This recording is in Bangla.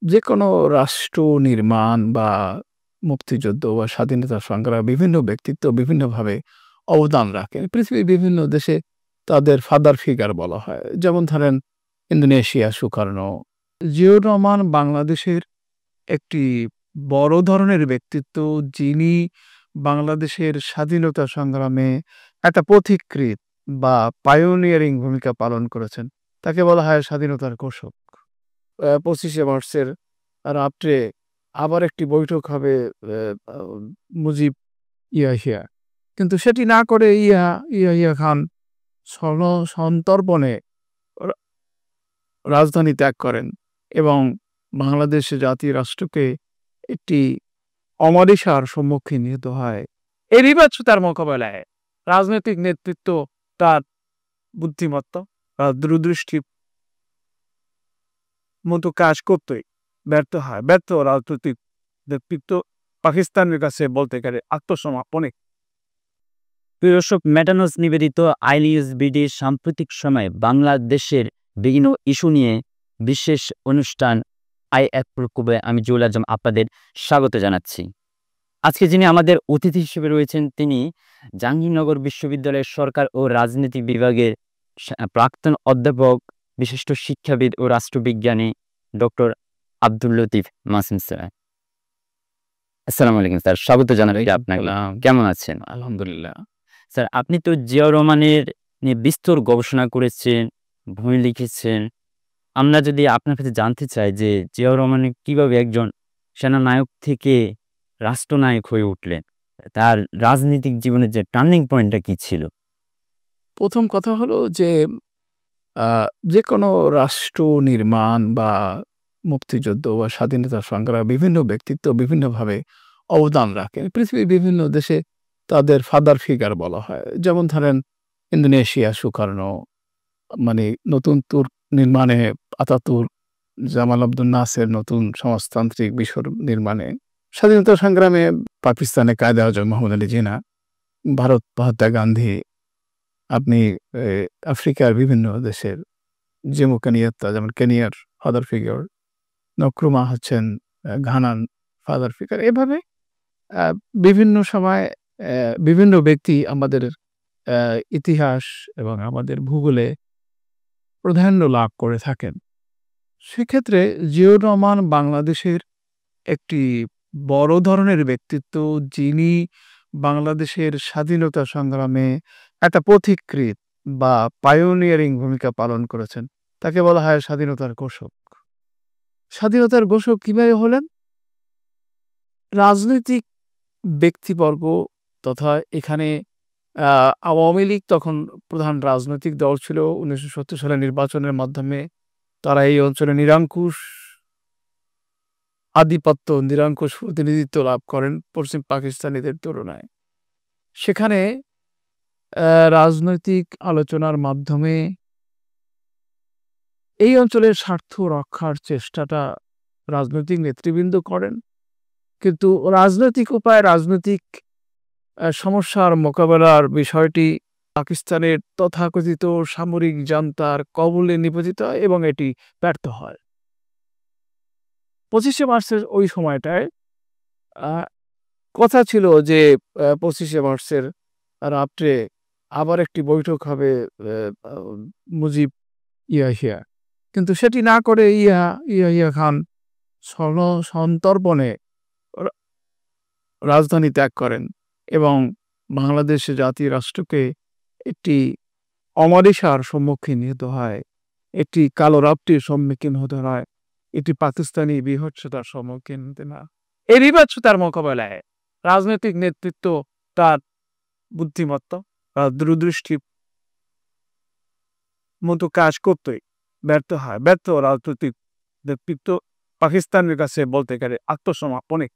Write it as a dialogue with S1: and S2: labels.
S1: যেকোনো রাষ্ট্র নির্মাণ বা মুক্তিযুদ্ধ বা স্বাধীনতা সংগ্রামে বিভিন্ন ব্যক্তিত্ব বিভিন্নভাবে অবদান রাখেন। পৃথিবীর বিভিন্ন দেশে তাদের ফাদার ফিগার বলা হয়। যেমন ধরেন ইন্দোনেশিয়া সুকার্নো। জিয়াউর রহমান বাংলাদেশের একটি বড় ধরনের ব্যক্তিত্ব, যিনি বাংলাদেশের স্বাধীনতা সংগ্রামে একটা পথিকৃৎ বা পায়োনিয়ারিং ভূমিকা পালন করেছেন। তাকে বলা হয় স্বাধীনতার ঘোষক। ২৫শে মার্চের রাত্রে আবার একটি বৈঠক হবে মুজিব ইয়াহিয়া। কিন্তু সেটি না করে ইয়াহিয়া খান সন্তর্পণে রা রাজধানী ত্যাগ করেন এবং বাংলাদেশ জাতীয় রাষ্ট্রকে একটি অমারিশার সম্মুখীন হতে হয়। এই বিভৎসতার মোকাবেলায় রাজনৈতিক নেতৃত্ব তার বুদ্ধিমত্তা, দূরদৃষ্টির মতো কাজ করতেই ব্যর্থ হয়। ব্যর্থ রাজনৈতিক নেতৃত্ব পাকিস্তানের কাছে বলতে গেলে আত্মসমর্পণে।
S2: প্রিয় দর্শক, মেটানোস নিবেদিত আইনিউজ সাম্প্রতিক সময়ে বাংলাদেশের বিভিন্ন ইস্যু নিয়ে বিশেষ অনুষ্ঠান আইএফ প্রকোপে আমি জুয়েল আজম আপনাদের স্বাগত জানাচ্ছি। আজকে যিনি আমাদের অতিথি হিসেবে রয়েছেন, তিনি জাহাঙ্গীরনগর বিশ্ববিদ্যালয়ের সরকার ও রাজনীতি বিভাগের প্রাক্তন অধ্যাপক, বিশিষ্ট শিক্ষাবিদ ও রাষ্ট্রবিজ্ঞানী ডক্টর আব্দুল লতিফ মাসুম স্যার। আসসালামু আলাইকুম স্যার, স্বাগত জানাচ্ছি আপনাকে। কেমন আছেন?
S1: আলহামদুলিল্লাহ।
S2: স্যার, আপনি তো জিয়াউর রহমানের নিয়ে বিস্তর গবেষণা করেছেন, বই লিখেছেন। আমরা যদি আপনার কাছে জানতে চাই যে জিয়াউর রহমান কিভাবে একজন সেনানায়ক থেকে রাষ্ট্রনায়ক হয়ে উঠলেন, তার রাজনৈতিক জীবনের যে টার্নিং পয়েন্টটা কি ছিল?
S1: প্রথম কথা হলো যে যেকোনো রাষ্ট্র নির্মাণ বা মুক্তিযুদ্ধ বা স্বাধীনতা সংগ্রামে বিভিন্ন ব্যক্তিত্ব বিভিন্নভাবে অবদান রাখেন। পৃথিবীর বিভিন্ন দেশে তাদের ফাদার ফিগার বলা হয়। যেমন ধরেন ইন্দোনেশিয়া সুকার্নো, মানে নতুন তুর্ক নির্মাণে আতাতুর্ক, জামাল আব্দুল নাসের নতুন সমাজতান্ত্রিক মিশর নির্মাণে, স্বাধীনতা সংগ্রামে পাকিস্তানে কায়েদে আজম মোহাম্মদ আলী জিন্নাহ, ভারত মহাত্মা গান্ধী, আপনি আফ্রিকার বিভিন্ন দেশের জেমু কেনিয়াত্তা, যেমন কেনিয়ার ফাদার ফিগার, নক্রুমা হচ্ছেন ঘানার ফাদার ফিগার। এভাবে বিভিন্ন সময় বিভিন্ন ব্যক্তি আমাদের ইতিহাস এবং আমাদের ভূগোলে প্রাধান্য লাভ করে থাকেন। সেক্ষেত্রে জিয়াউর রহমান বাংলাদেশের একটি বড় ধরনের ব্যক্তিত্ব, যিনি বাংলাদেশের স্বাধীনতা সংগ্রামে একটা পথিকৃৎ বা পায়োনিয়ারিং ভূমিকা পালন করেছেন। তাকে বলা হয় স্বাধীনতার ঘোষক। স্বাধীনতার ঘোষক কিভাবে হলেন? রাজনৈতিক ব্যক্তিবর্গ তথা এখানে আওয়ামী লীগ তখন প্রধান রাজনৈতিক দল ছিল। ১৯৭০ সালের নির্বাচনের মাধ্যমে তারা এই অঞ্চলে নিরঙ্কুশ আধিপত্য, নিরঙ্কুশ প্রতিনিধিত্ব লাভ করেন পশ্চিম পাকিস্তানিদের তুলনায়। সেখানে রাজনৈতিক আলোচনার মাধ্যমে এই অঞ্চলের স্বার্থ রক্ষার চেষ্টাটা রাজনৈতিক নেতৃবৃন্দ করেন। কিন্তু রাজনৈতিক উপায়ে রাজনৈতিক সমস্যার মোকাবেলার বিষয়টি পাকিস্তানের তথাকথিত সামরিক জান্তার কবলে নিপতিত হয় এবং এটি ব্যর্থ হয়। ২৫শে মার্চের ওই সময়টায় কথা ছিল যে ২৫শে মার্চের রাত্রে আবার একটি বৈঠক হবে মুজিব ইয়াহিয়া। কিন্তু সেটি না করে ইয়াহিয়া খান সন্তর্পণে রাজধানী ত্যাগ করেন এবং বাংলাদেশ জাতীয় রাষ্ট্রকে একটি অমারিশার সম্মুখীন হতে হয়, একটি কালো রাত্রির সম্মুখীন হতে হয়, এটি পাকিস্তানি বিভৎসতার সম্মুখীন হতে না। এই বিভৎসতার মোকাবেলায় রাজনৈতিক নেতৃত্ব তার বুদ্ধিমত্তা, দূরদৃষ্টির মতো কাজ করতেই ব্যর্থ হয়। ব্যর্থ রাজনৈতিক নেতৃত্ব পাকিস্তানের কাছে বলতে গেলে আত্মসমর্পণে